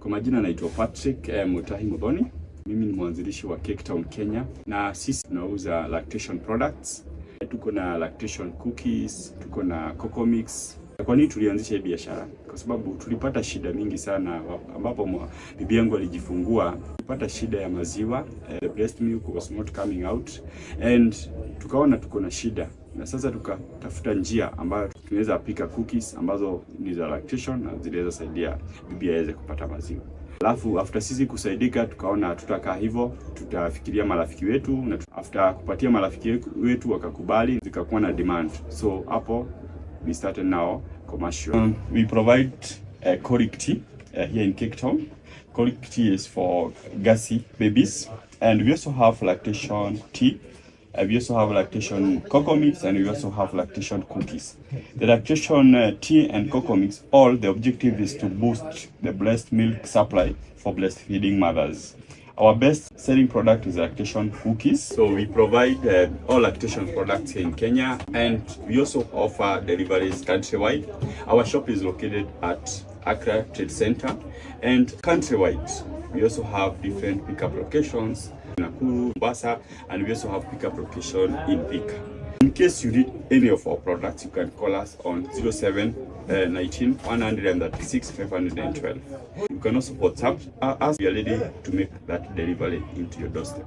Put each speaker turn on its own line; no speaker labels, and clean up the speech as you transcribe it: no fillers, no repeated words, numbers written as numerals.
Kwa majina naitwa Patrick Mutahi Mudhoni. Mimi ni mwanzilishi wa Caketown Kenya, na sisi tunauza lactation products. Tuko na lactation cookies, tuko na cocoa mix. Kwa nini tulianzisha hii biashara? Kwa sababu tulipata shida mingi sana ambapo bibi yangu alijifungua, tulipata shida ya maziwa, the breast milk was not coming out, and tukaona tuko na shida, na sasa tukatafuta njia ambayo tunaweza pika cookies ambazo ni za lactation na zinaweza saidia bibi aweze kupata maziwa. Alafu after sisi kusaidika, tukaona tutakaa hivyo, tutafikiria marafiki wetu, na after kupatia marafiki wetu wakakubali, zikakuwa na demand. So hapo we started now commercial. We provide colic tea here in Caketown. Colic tea is for gassy babies, and we also have lactation tea. We also have lactation cocoa mix, and we also have lactation cookies. The lactation tea and cocoa mix, all the objective is to boost the breast milk supply for breastfeeding mothers. Our best selling product is lactation cookies. So we provide all lactation products here in Kenya, and we also offer deliveries countrywide. Our shop is located at Accra Trade Center, and countrywide we also have different pickup locations in Nakuru, Mombasa, and we also have pickup location in Thika. In case you need any of our products, you can call us on 0719 136 512. You can also WhatsApp us. We are ready to make that delivery into your doorstep.